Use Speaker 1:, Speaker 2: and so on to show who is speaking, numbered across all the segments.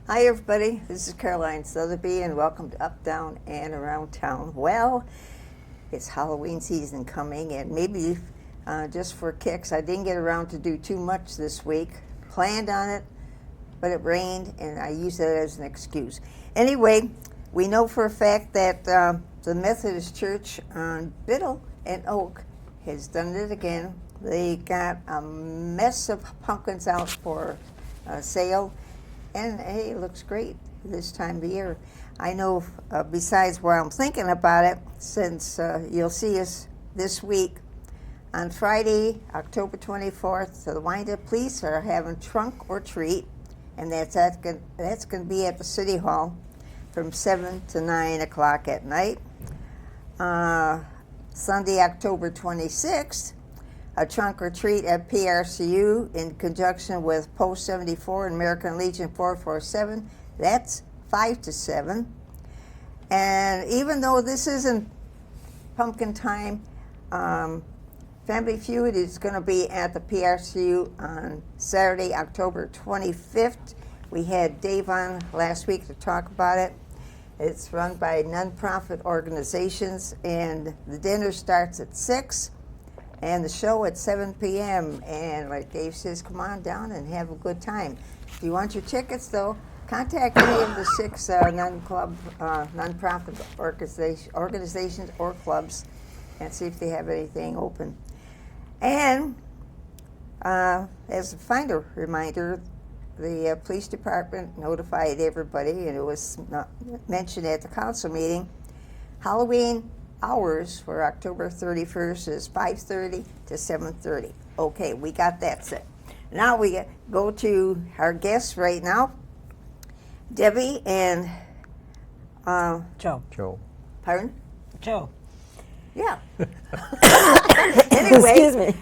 Speaker 1: Hi everybody, this is Caroline Sotheby and welcome to Up, Down, and Around Town. Well, it's Halloween season coming and maybe just for kicks, I didn't get around to do too much this week. Planned on it, but it rained and I used that as an excuse. Anyway, we know for a fact that the Methodist Church on Biddle and Oak has done it again. They got a mess of pumpkins out for sale. And hey, it looks great this time of the year. I know besides where I'm thinking about it, since you'll see us this week, on Friday, October 24th, the Wyandotte Police are having Trunk or Treat, and that's going to be at the City Hall from 7 to 9 o'clock at night. Sunday, October 26th, a trunk or treat at PRCU in conjunction with Post 74 and American Legion 447. That's 5 to 7. And even though this isn't pumpkin time, Family Feud is going to be at the PRCU on Saturday, October 25th. We had Dave on last week to talk about it. It's run by nonprofit organizations, and the dinner starts at 6. And the show at 7 p.m. And like Dave says, come on down and have a good time. If you want your tickets, though, contact any of the 6 nonprofit organizations or clubs and see if they have anything open. And as a final reminder, the police department notified everybody, and it was not mentioned at the council meeting, Halloween hours for October 31st is 5:30 to 7:30. Okay, we got that set. Now we go to our guests right now, Debbie and
Speaker 2: Joe.
Speaker 1: Pardon?
Speaker 2: Joe.
Speaker 1: Yeah. Anyway,
Speaker 2: excuse me.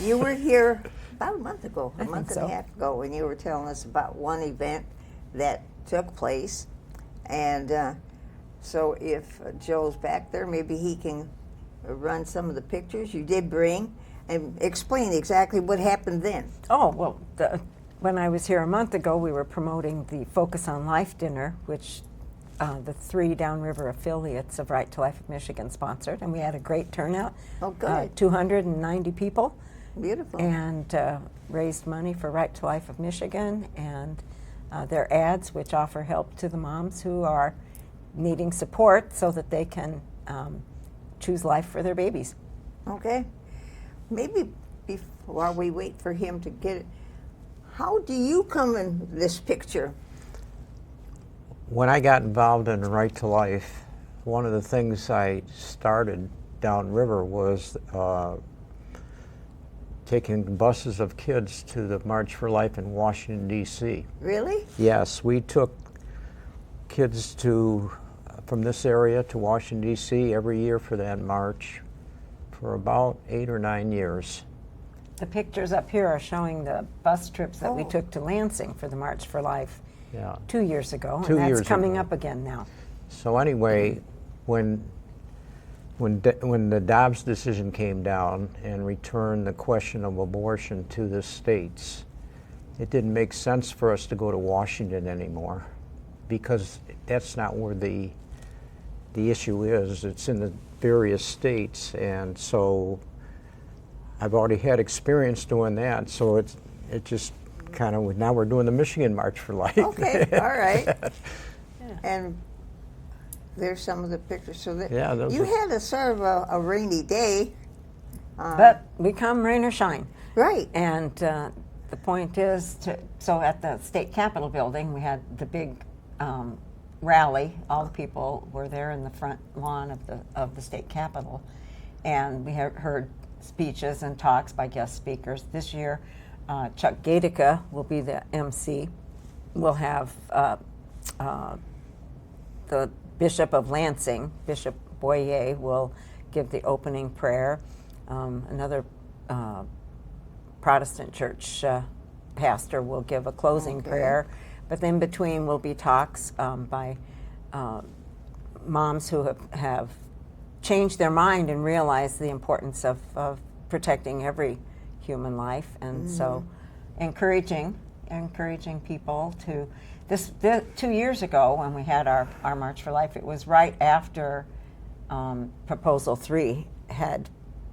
Speaker 1: You were here about a month ago, a
Speaker 2: I
Speaker 1: month
Speaker 2: think
Speaker 1: and a
Speaker 2: so.
Speaker 1: half ago, and you were telling us about one event that took place, and so if Joe's back there, maybe he can run some of the pictures you did bring and explain exactly what happened then.
Speaker 2: Oh, well, when I was here a month ago, we were promoting the Focus on Life dinner, which the 3 Downriver affiliates of Right to Life of Michigan sponsored, and we had a great turnout.
Speaker 1: Oh, good.
Speaker 2: 290 people.
Speaker 1: Beautiful.
Speaker 2: And raised money for Right to Life of Michigan and their ads, which offer help to the moms who are needing support so that they can choose life for their babies.
Speaker 1: Okay. Maybe while we wait for him to get it, how do you come in this picture?
Speaker 3: When I got involved in Right to Life, one of the things I started downriver was taking buses of kids to the March for Life in Washington, D.C.
Speaker 1: Really?
Speaker 3: Yes, we took kids from this area to Washington, D.C. every year for that march for about 8 or 9 years.
Speaker 2: The pictures up here are showing the bus trips that we
Speaker 1: Oh.
Speaker 2: took to Lansing for the March for Life
Speaker 3: Yeah.
Speaker 2: 2 years ago,
Speaker 3: 2
Speaker 2: and
Speaker 3: years
Speaker 2: that's coming
Speaker 3: ago.
Speaker 2: up again now.
Speaker 3: So anyway, when the Dobbs decision came down and returned the question of abortion to the states, it didn't make sense for us to go to Washington anymore, because that's not where the issue is. It's in the various states, and so I've already had experience doing that, so it just kind of, now we're doing the Michigan March for Life.
Speaker 1: Okay, all right. And there's some of the pictures. So that
Speaker 3: Yeah, those
Speaker 1: you
Speaker 3: are-
Speaker 1: had a sort of a rainy day.
Speaker 2: But we come rain or shine.
Speaker 1: Right.
Speaker 2: And the point is, so at the state capitol building, we had the big rally. All the people were there in the front lawn of the state capitol, and we heard speeches and talks by guest speakers. This year, Chuck Gatica will be the MC. We'll have the Bishop of Lansing, Bishop Boyer, will give the opening prayer. Another Protestant church pastor will give a closing
Speaker 1: Okay.
Speaker 2: prayer, but in between will be talks by moms who have changed their mind and realized the importance of protecting every human life, and so encouraging people to this 2 years ago when we had our March for Life. It was right after Proposal 3 had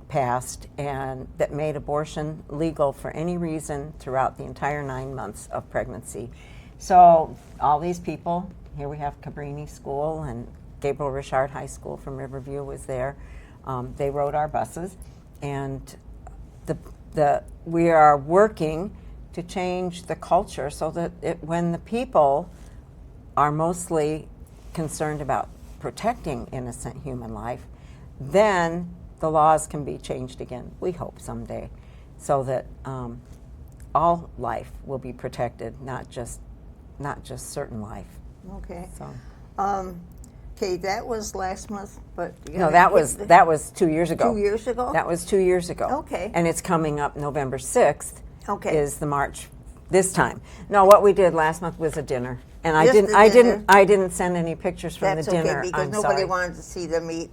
Speaker 2: passed, and that made abortion legal for any reason throughout the entire 9 months of pregnancy. So all these people, here we have Cabrini School and Gabriel Richard High School from Riverview was there. They rode our buses, and we are working to change the culture so that when the people are mostly concerned about protecting innocent human life, then the laws can be changed again, we hope someday, so that all life will be protected, not just certain life.
Speaker 1: Okay.
Speaker 2: So
Speaker 1: Okay, that was last month, but
Speaker 2: no, that was 2 years ago.
Speaker 1: 2 years ago.
Speaker 2: That was 2 years ago.
Speaker 1: Okay.
Speaker 2: And it's coming up November 6th.
Speaker 1: Okay.
Speaker 2: Is the march this time? No, what we did last month was a dinner, and
Speaker 1: Just the dinner?
Speaker 2: I didn't send any pictures from
Speaker 1: That's
Speaker 2: the dinner.
Speaker 1: okay, because
Speaker 2: I'm
Speaker 1: nobody
Speaker 2: sorry.
Speaker 1: wanted to see them eat.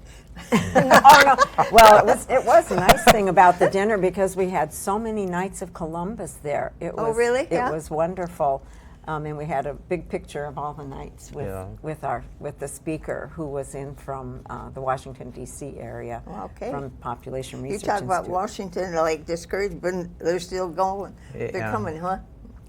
Speaker 2: Oh no! Well, it was a nice thing about the dinner because we had so many Knights of Columbus there. It was,
Speaker 1: Oh, really?
Speaker 2: It
Speaker 1: Yeah.
Speaker 2: was wonderful, and we had a big picture of all the knights with the speaker who was in from the Washington D.C. area
Speaker 1: Okay.
Speaker 2: from Population
Speaker 1: You
Speaker 2: Research
Speaker 1: talk about
Speaker 2: Institute.
Speaker 1: Washington, like discouraged, but they're still going. They're
Speaker 3: Yeah.
Speaker 1: coming, huh?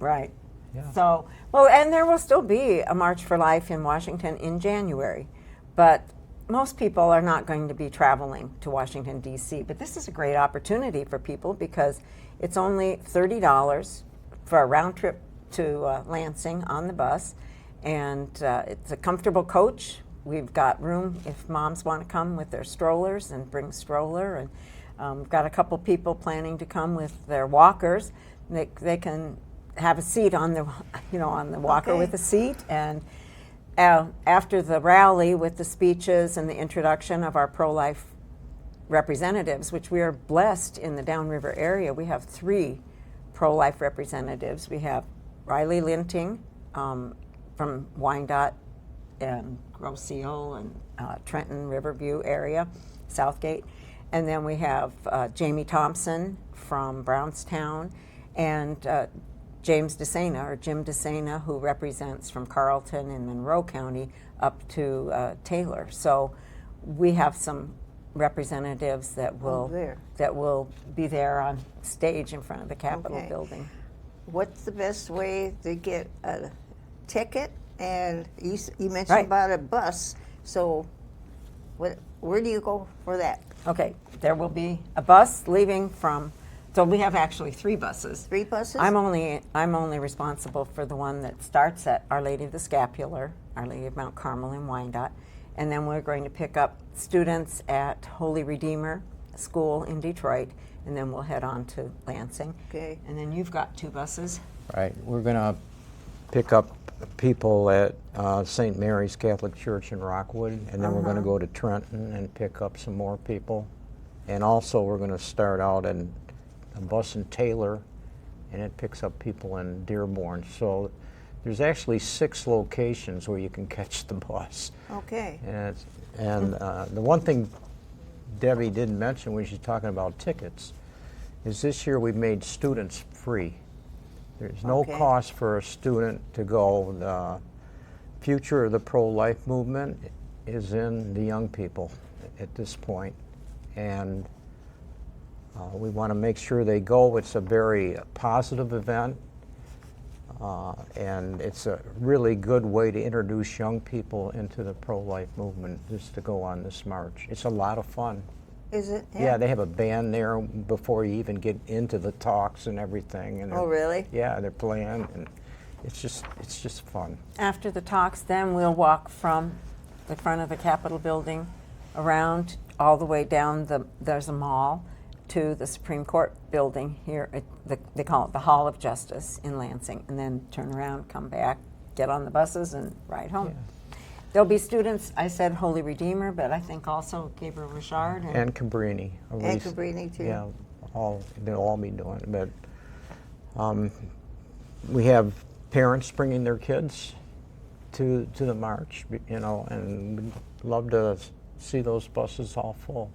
Speaker 2: Right.
Speaker 3: Yeah.
Speaker 2: So, well, and there will still be a March for Life in Washington in January, but most people are not going to be traveling to Washington, D.C. But this is a great opportunity for people because it's only $30 for a round trip to Lansing on the bus, and it's a comfortable coach. We've got room if moms want to come with their strollers and bring stroller, and we've got a couple people planning to come with their walkers. They can have a seat on the walker
Speaker 1: Okay.
Speaker 2: with a seat, and after the rally with the speeches and the introduction of our pro-life representatives, which we are blessed in the Downriver area, we have 3 pro-life representatives. We have Riley Linting from Wyandotte and Grosse Seal and Trenton, Riverview area, Southgate. And then we have Jamie Thompson from Brownstown, and James DeSena, or Jim DeSena, who represents from Carleton and Monroe County up to Taylor. So we have some representatives that will be there on stage in front of the Capitol
Speaker 1: Okay.
Speaker 2: building.
Speaker 1: What's the best way to get a ticket? And you mentioned
Speaker 2: Right.
Speaker 1: about a bus. So where do you go for that?
Speaker 2: Okay, there will be a bus leaving from. So we have actually 3 buses.
Speaker 1: 3 buses?
Speaker 2: I'm only responsible for the one that starts at Our Lady of the Scapular, Our Lady of Mount Carmel in Wyandotte, and then we're going to pick up students at Holy Redeemer School in Detroit, and then we'll head on to Lansing.
Speaker 1: Okay.
Speaker 2: And then you've got 2 buses.
Speaker 3: Right. We're going to pick up people at St. Mary's Catholic Church in Rockwood, and then we're going to go to Trenton and pick up some more people. And also we're going to start out in a bus in Taylor, and it picks up people in Dearborn. So there's actually 6 locations where you can catch the bus.
Speaker 1: Okay.
Speaker 3: And the one thing Debbie didn't mention when she's talking about tickets is this year we've made students free. There's no
Speaker 1: Okay.
Speaker 3: cost for a student to go. The future of the pro-life movement is in the young people at this point, and we want to make sure they go. It's a very positive event, and it's a really good way to introduce young people into the pro-life movement, just to go on this march. It's a lot of fun.
Speaker 1: Is it?
Speaker 3: Yeah, they have a band there before you even get into the talks and everything. And
Speaker 1: Oh, really?
Speaker 3: Yeah, they're playing, and it's just fun.
Speaker 2: After the talks, then we'll walk from the front of the Capitol building around all the way down there's a mall to the Supreme Court building here. They call it the Hall of Justice in Lansing, and then turn around, come back, get on the buses, and ride home.
Speaker 3: Yeah.
Speaker 2: There'll be students, I said Holy Redeemer, but I think also Gabriel Richard.
Speaker 3: And Cabrini.
Speaker 1: And Cabrini, too.
Speaker 3: Yeah, they'll all be doing it. But we have parents bringing their kids to the march, and we'd love to see those buses all full.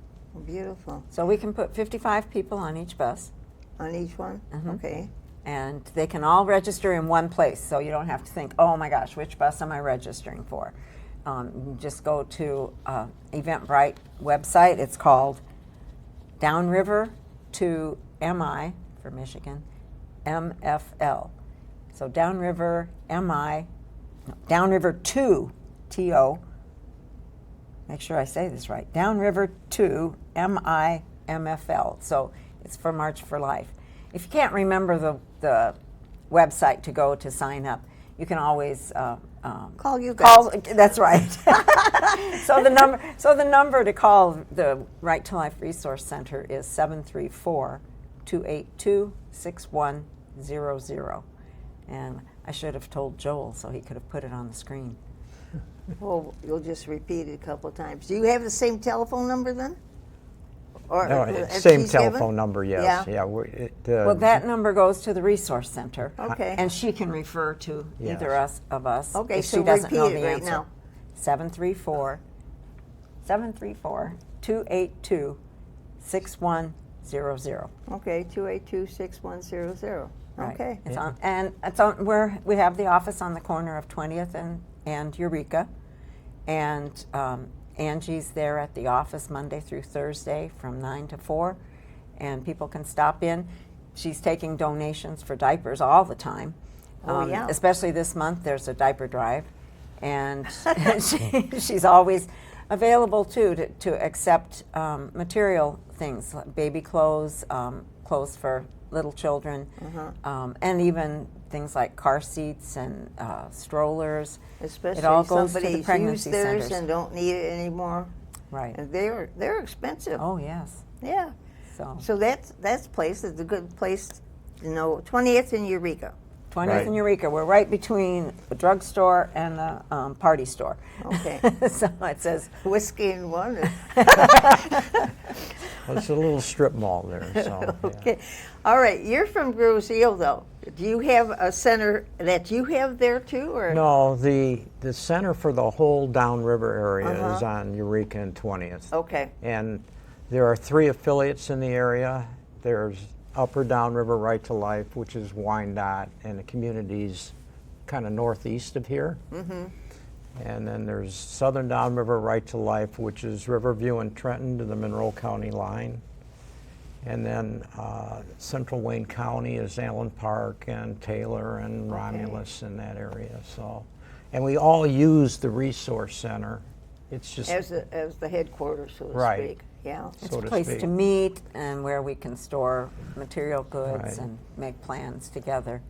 Speaker 1: Beautiful.
Speaker 2: So we can put 55 people on each bus,
Speaker 1: On each one? Okay.
Speaker 2: and they can all register in one place, so you don't have to think, oh my gosh, which bus am I registering for? You just go to Eventbrite website. It's called Downriver to MI for Michigan, MFL. So Downriver MI, no, Downriver to TO. Make sure I say this right. Downriver to MI MFL. So it's for March for Life. If you can't remember the website to go to sign up, you can always
Speaker 1: Call you guys.
Speaker 2: That's right. So the number to call the Right to Life Resource Center is 734-282-6100. And I should have told Joel so he could have put it on the screen.
Speaker 1: Well, you'll just repeat it a couple of times. Do you have the same telephone number then? Or
Speaker 3: No,
Speaker 1: as
Speaker 3: same
Speaker 1: she's
Speaker 3: telephone
Speaker 1: given?
Speaker 3: number, yes.
Speaker 1: Yeah.
Speaker 2: Well, that number goes to the resource center.
Speaker 1: Okay.
Speaker 2: And she can refer to
Speaker 3: Yes.
Speaker 2: either of us
Speaker 1: Okay,
Speaker 2: if
Speaker 1: so
Speaker 2: she doesn't know
Speaker 1: repeat
Speaker 2: the
Speaker 1: it right
Speaker 2: answer.
Speaker 1: now.
Speaker 2: 734-282-6100.
Speaker 1: Okay, 282-6100.
Speaker 2: Right.
Speaker 1: Okay.
Speaker 2: It's on, and we have the office on the corner of 20th and Eureka, and Angie's there at the office Monday through Thursday from 9 to 4, and people can stop in. She's taking donations for diapers all the time.
Speaker 1: Oh, yeah.
Speaker 2: Especially this month, there's a diaper drive, and she's always available too to accept material things, like baby clothes, clothes for little children, and even things like car seats and strollers.
Speaker 1: Especially
Speaker 2: it all
Speaker 1: if
Speaker 2: goes to the
Speaker 1: somebody's
Speaker 2: pregnancy
Speaker 1: used theirs
Speaker 2: centers.
Speaker 1: and don't need it anymore.
Speaker 2: Right.
Speaker 1: And they're expensive.
Speaker 2: Oh yes.
Speaker 1: Yeah.
Speaker 2: So
Speaker 1: So that's place is a good place, 20th in Eureka.
Speaker 2: 20th
Speaker 3: Right.
Speaker 2: and Eureka. We're right between the drugstore and the party store.
Speaker 1: Okay.
Speaker 2: So it says
Speaker 1: Whiskey in one.
Speaker 3: Well, it's a little strip mall there, so. yeah.
Speaker 1: Okay. All right. You're from Grosse Ile, though. Do you have a center that you have there too, or
Speaker 3: No, the center for the whole Downriver area is on Eureka and 20th.
Speaker 1: Okay.
Speaker 3: And there are 3 affiliates in the area. There's Upper Downriver Right to Life, which is Wyandotte, and the communities kind of northeast of here. And then there's Southern Downriver Right to Life, which is Riverview and Trenton to the Monroe County line. And then Central Wayne County is Allen Park and Taylor and Romulus in that area. So, and we all use the resource center. It's just
Speaker 1: as the headquarters, so to
Speaker 3: Right.
Speaker 1: speak. Yeah.
Speaker 2: it's
Speaker 3: so
Speaker 2: a
Speaker 3: to
Speaker 2: place
Speaker 3: speak.
Speaker 2: to meet and where we can store material goods
Speaker 3: Right.
Speaker 2: and make plans together.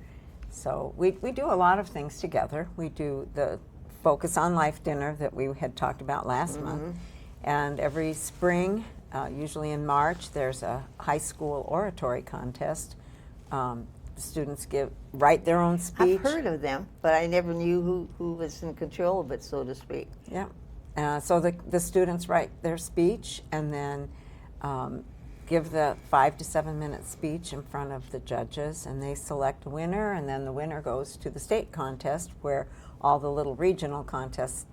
Speaker 2: So we do a lot of things together. We do the Focus on Life dinner that we had talked about last month. And every spring, usually in March, there's a high school oratory contest. Students write their own speech.
Speaker 1: I've heard of them, but I never knew who was in control of it, so to speak.
Speaker 2: Yeah. So the students write their speech and then give the 5 to 7 minute speech in front of the judges, and they select a winner, and then the winner goes to the state contest where all the little regional contests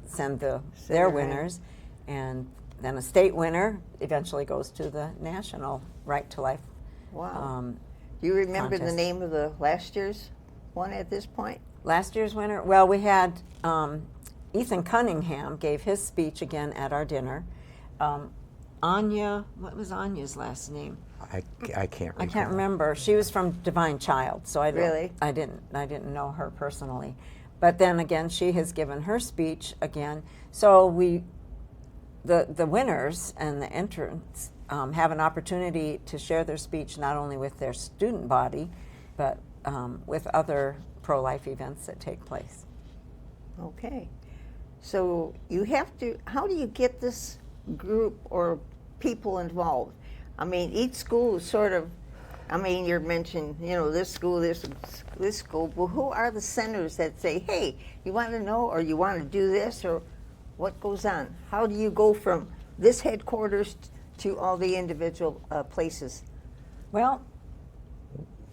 Speaker 2: send their
Speaker 1: Right.
Speaker 2: winners, and then a state winner eventually goes to the national Right to Life.
Speaker 1: Wow. Do you remember the
Speaker 2: contest.
Speaker 1: name of the last year's one at this point?
Speaker 2: Last year's winner, well, we had Ethan Cunningham gave his speech again at our dinner. Anya, what was Anya's last name?
Speaker 3: I can't recall.
Speaker 2: I can't remember. She was from Divine Child, so I
Speaker 1: Really?
Speaker 2: didn't know her personally. But then again, she has given her speech again. So the winners and the entrants have an opportunity to share their speech not only with their student body, but with other pro-life events that take place.
Speaker 1: Okay. So you have to, how do you get this group or people involved? I mean, each school is sort of, I mean, you're mentioning, this school, this school, but who are the centers that say, hey, you want to know, or you want to do this, or what goes on? How do you go from this headquarters to all the individual places?
Speaker 2: Well,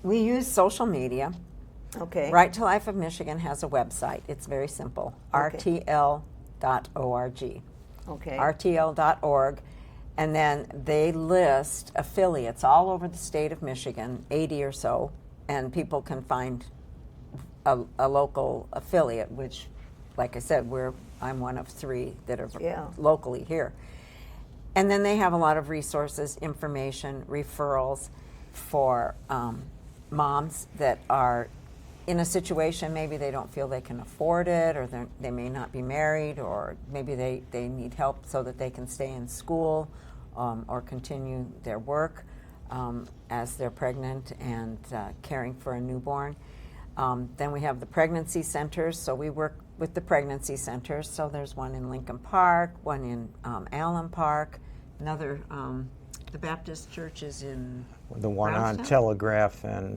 Speaker 2: we use social media,
Speaker 1: Okay.
Speaker 2: Right to Life of Michigan has a website. It's very simple,
Speaker 1: Okay.
Speaker 2: rtl.org.
Speaker 1: Okay.
Speaker 2: rtl.org, and then they list affiliates all over the state of Michigan, 80 or so, and people can find a local affiliate, which, like I said, I'm one of 3 that are
Speaker 1: Yeah.
Speaker 2: locally here. And then they have a lot of resources, information, referrals for moms that are in a situation maybe they don't feel they can afford it, or they may not be married, or maybe they need help so that they can stay in school or continue their work as they're pregnant and caring for a newborn. Then we have the pregnancy centers, so we work with the pregnancy centers. So there's one in Lincoln Park, one in Allen Park, another, the Baptist church is in
Speaker 3: The one on
Speaker 2: Brownstown?
Speaker 3: Telegraph in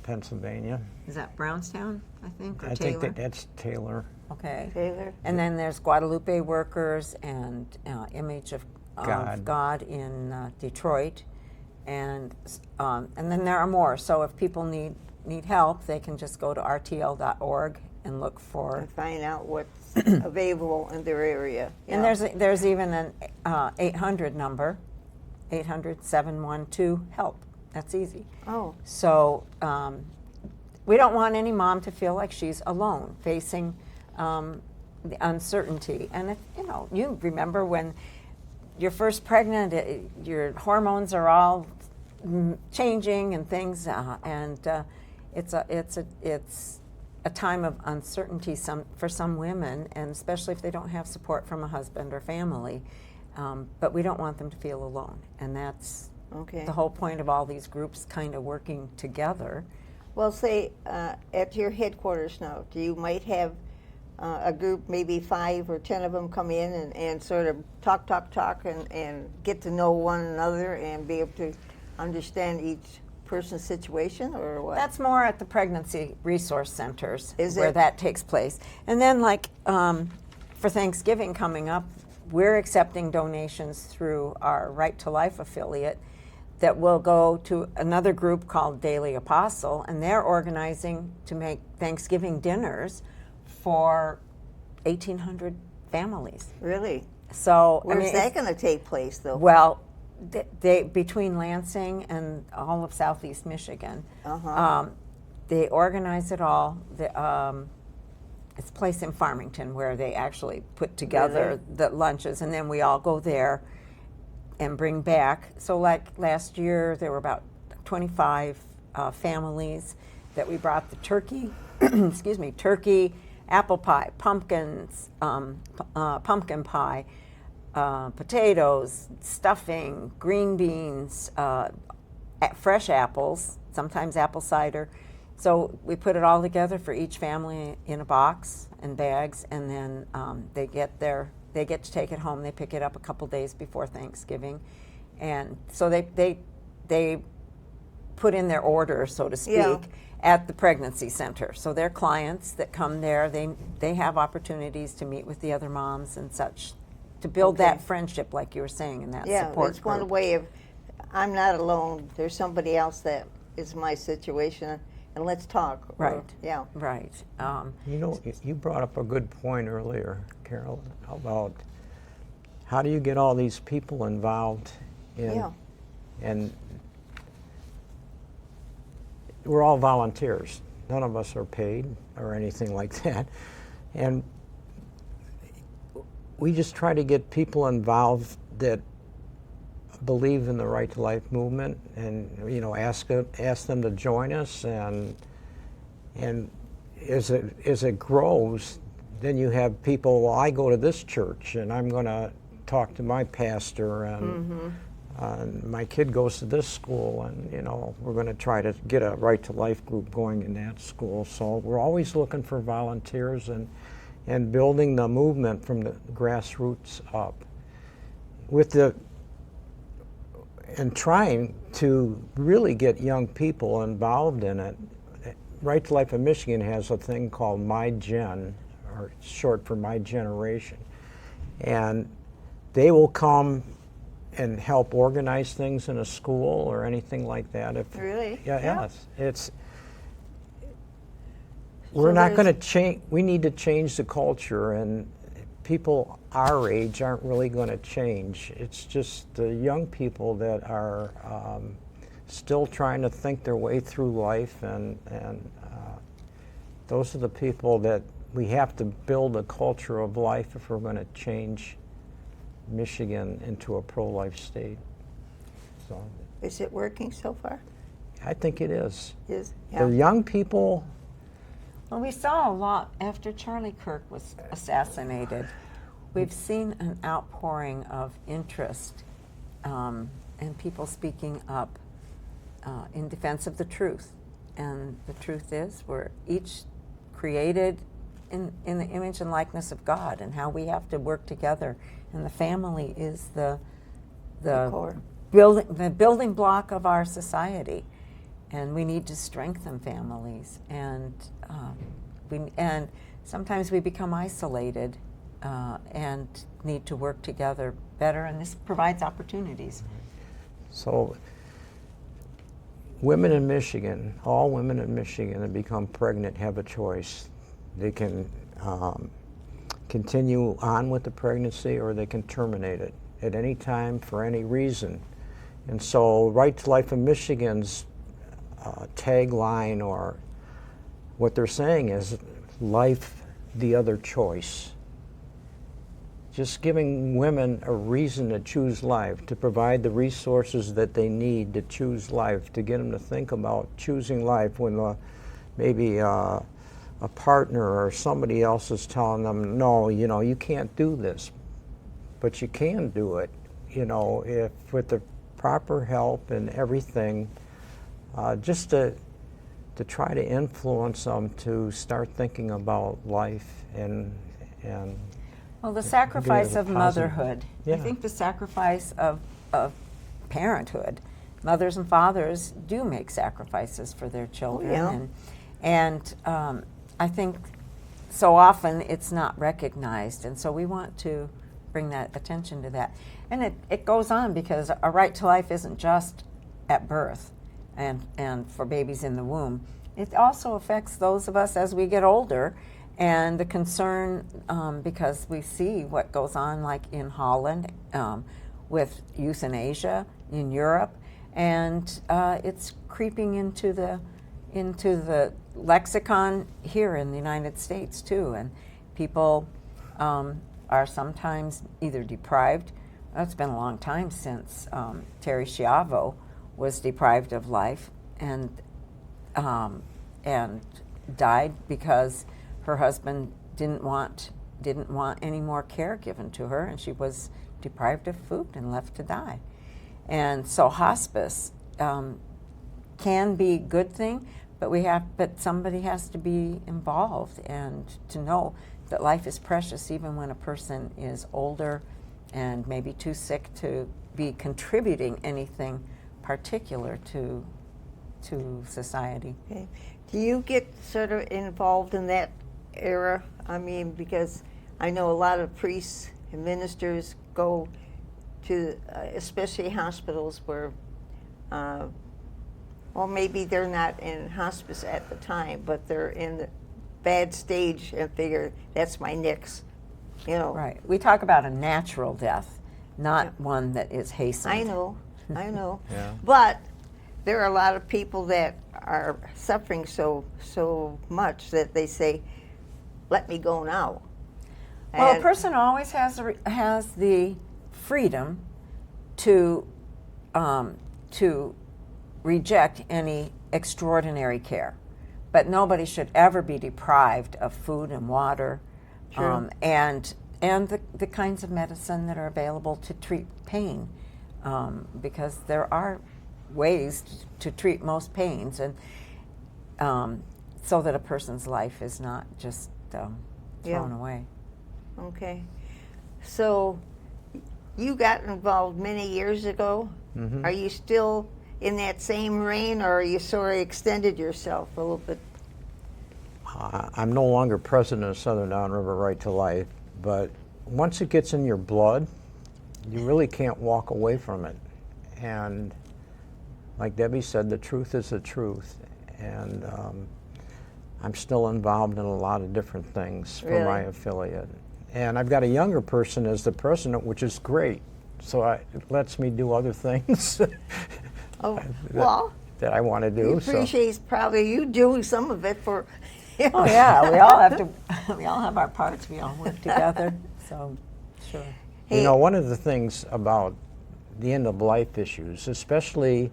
Speaker 3: Pennsylvania.
Speaker 2: Is that Brownstown, I think, or
Speaker 3: I
Speaker 2: Taylor?
Speaker 3: think that's Taylor.
Speaker 2: Okay.
Speaker 1: Taylor.
Speaker 2: And then there's Guadalupe Workers and Image of
Speaker 3: God.
Speaker 2: God in Detroit, and then there are more. So if people need help, they can just go to rtl.org and look for.
Speaker 1: And find out what's available in their area.
Speaker 2: And
Speaker 1: Yeah.
Speaker 2: there's even an 800 number, 800-712-HELP. That's easy.
Speaker 1: Oh.
Speaker 2: So we don't want any mom to feel like she's alone facing the uncertainty. And you remember when you're first pregnant, your hormones are all changing and things, and it's a time of uncertainty for some women, and especially if they don't have support from a husband or family. But we don't want them to feel alone, and that's
Speaker 1: Okay.
Speaker 2: the whole point of all these groups kind of working together.
Speaker 1: Well, say at your headquarters now, you might have a group, maybe 5 or 10 of them come in and sort of talk and get to know one another and be able to understand each person's situation, or what?
Speaker 2: That's more at the pregnancy resource centers
Speaker 1: Is
Speaker 2: where
Speaker 1: it?
Speaker 2: that takes place. And then, like for Thanksgiving coming up, we're accepting donations through our Right to Life affiliate that will go to another group called Daily Apostle, and they're organizing to make Thanksgiving dinners for 1,800 families.
Speaker 1: Really?
Speaker 2: So
Speaker 1: Where's that going to take place, though?
Speaker 2: well, they between Lansing and all of Southeast Michigan, they organize it all. It's a place in Farmington where they actually put together
Speaker 1: Really?
Speaker 2: the lunches, and then we all go there and bring back. So like last year, there were about 25 families that we brought the turkey, turkey, apple pie, pumpkins, pumpkin pie, potatoes, stuffing, green beans, fresh apples, sometimes apple cider. So we put it all together for each family in a box and bags, and then they get to take it home. They pick it up a couple days before Thanksgiving, and so they put in their order, so to speak,
Speaker 1: Yeah.
Speaker 2: at the pregnancy center. So their clients that come there, they have opportunities to meet with the other moms and such, to build
Speaker 1: Okay.
Speaker 2: that friendship, like you were saying, in that
Speaker 1: Yeah,
Speaker 2: support
Speaker 1: it's one
Speaker 2: group.
Speaker 1: way of, I'm not alone. There's somebody else that is my situation, and let's talk. Or-
Speaker 2: Right.
Speaker 1: yeah.
Speaker 2: Right.
Speaker 3: You brought up a good point earlier, Carol, about how do you get all these people involved in,
Speaker 1: Yeah.
Speaker 3: and we're all volunteers. None of us are paid or anything like that. And we just try to get people involved that believe in the Right to Life movement, and ask them to join us, and as it grows, then you have people, well, I go to this church and I'm going to talk to my pastor, and my kid goes to this school, and we're going to try to get a Right to Life group going in that school. So we're always looking for volunteers and building the movement from the grassroots up, and trying to really get young people involved in it. Right to Life of Michigan has a thing called My Gen, or short for My Generation, and they will come and help organize things in a school or anything like that.
Speaker 1: Really?
Speaker 3: Yeah,
Speaker 1: Yeah.
Speaker 3: yes. It's we're
Speaker 1: So
Speaker 3: not going to
Speaker 1: there's-
Speaker 3: change. We need to change the culture, and people our age aren't really going to change. It's just the young people that are still trying to think their way through life, and those are the people that we have to build a culture of life if we're going to change Michigan into a pro-life state. So
Speaker 1: Is it working so far?
Speaker 3: I think it is.
Speaker 1: Is
Speaker 3: The young people,
Speaker 2: Well, we saw a lot after Charlie Kirk was assassinated. We've seen an outpouring of interest and people speaking up in defense of the truth. And the truth is, we're each created in the image and likeness of God, and how we have to work together. And the family is the
Speaker 1: core.
Speaker 2: building block of our society, and we need to strengthen families. And sometimes we become isolated and need to work together better. And this provides opportunities.
Speaker 3: so women in Michigan, all women in Michigan that become pregnant have a choice. They can continue on with the pregnancy, or they can terminate it at any time for any reason. And so Right to Life in Michigan's tagline, or what they're saying, is life the other choice. Just giving women a reason to choose life, to provide the resources that they need to choose life, to get them to think about choosing life when maybe a partner or somebody else is telling them, no, you can't do this. But you can do it, if with the proper help and everything, just to try to influence them to start thinking about life and
Speaker 2: Well, the sacrifice
Speaker 3: a
Speaker 2: of
Speaker 3: positive-
Speaker 2: motherhood. I
Speaker 3: Yeah.
Speaker 2: think the sacrifice of parenthood. Mothers and fathers do make sacrifices for their children,
Speaker 1: yeah.
Speaker 2: and I think so often it's not recognized, and so we want to bring that attention to that. And it goes on, because a right to life isn't just at birth and for babies in the womb. It also affects those of us as we get older. And the concern, because we see what goes on, like in Holland, with euthanasia in Europe, and it's creeping into the lexicon here in the United States too. And people are sometimes either deprived. It's been a long time since Terry Schiavo was deprived of life and died because her husband didn't want any more care given to her, and she was deprived of food and left to die. And so hospice can be a good thing, but somebody has to be involved and to know that life is precious, even when a person is older and maybe too sick to be contributing anything particular to society.
Speaker 1: Okay. Do you get sort of involved in that era? I mean, because I know a lot of priests and ministers go to, especially hospitals where, well, maybe they're not in hospice at the time, but they're in the bad stage and figure that's my nix,
Speaker 2: Right. We talk about a natural death, not one that is hastened.
Speaker 1: I know.
Speaker 3: Yeah.
Speaker 1: But there are a lot of people that are suffering so much that they say, "Let me go now."
Speaker 2: Well, a
Speaker 1: And-
Speaker 2: person always has the freedom to reject any extraordinary care, but nobody should ever be deprived of food and water,
Speaker 1: True.
Speaker 2: and the kinds of medicine that are available to treat pain, because there are ways to treat most pains, and so that a person's life is not just thrown
Speaker 1: Yeah.
Speaker 2: away.
Speaker 1: Okay. So you got involved many years ago.
Speaker 3: Mhm.
Speaker 1: Are you still in that same reign, or are you sort of extended yourself a little bit?
Speaker 3: I'm no longer president of Southern Downriver Right to Life, but once it gets in your blood, you really can't walk away from it. And like Debbie said, the truth is the truth. And I'm still involved in a lot of different things for my
Speaker 1: Really?
Speaker 3: affiliate. And I've got a younger person as the president, which is great. So it lets me do other things
Speaker 1: Oh, well,
Speaker 3: that I want to
Speaker 1: he
Speaker 3: do. So.
Speaker 1: appreciates probably you doing some of it for.
Speaker 2: Oh yeah, we all have to. We all have our parts. We all work together. So, sure.
Speaker 3: You know, one of the things about the end-of-life issues, especially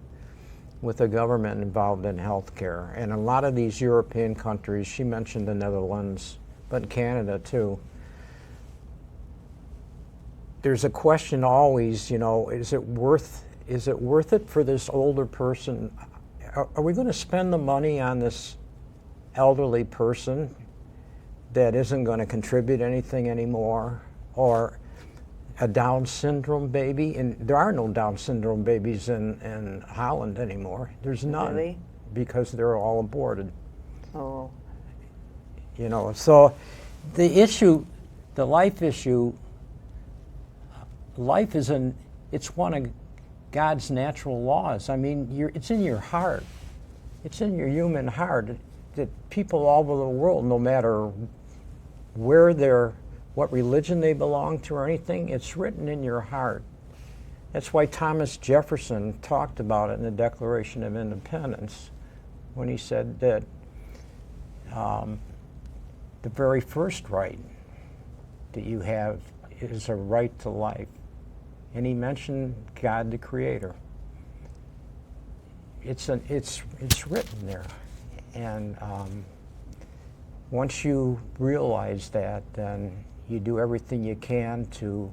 Speaker 3: with the government involved in healthcare, and a lot of these European countries, she mentioned the Netherlands, but Canada too, there's a question always, you know, is it worth it for this older person? Are we going to spend the money on this elderly person that isn't going to contribute anything anymore? Or a Down syndrome baby? And there are no Down syndrome babies in Holland anymore. There's none.
Speaker 1: Really?
Speaker 3: Because they're all aborted.
Speaker 1: Oh,
Speaker 3: You know, so the issue, the life issue, life it's one of God's natural laws. I mean, it's in your heart. It's in your human heart that people all over the world, no matter what religion they belong to or anything, it's written in your heart. That's why Thomas Jefferson talked about it in the Declaration of Independence when he said that the very first right that you have is a right to life. And he mentioned God the Creator. It's written there. And once you realize that, then you do everything you can to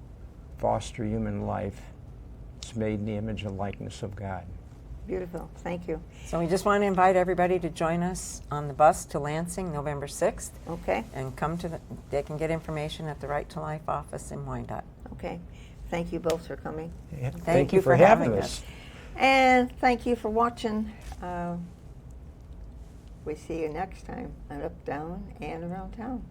Speaker 3: foster human life. It's made in the image and likeness of God.
Speaker 1: beautiful. Thank you.
Speaker 2: So we just want to invite everybody to join us on the bus to Lansing, November 6th,
Speaker 1: Okay,
Speaker 2: and come to they can get information at the Right to Life office in Wyandotte.
Speaker 1: okay. Thank you both for coming.
Speaker 3: Yeah,
Speaker 2: Thank you for having us.
Speaker 1: And thank you for watching. We see you next time on Up, Down, and Around Town.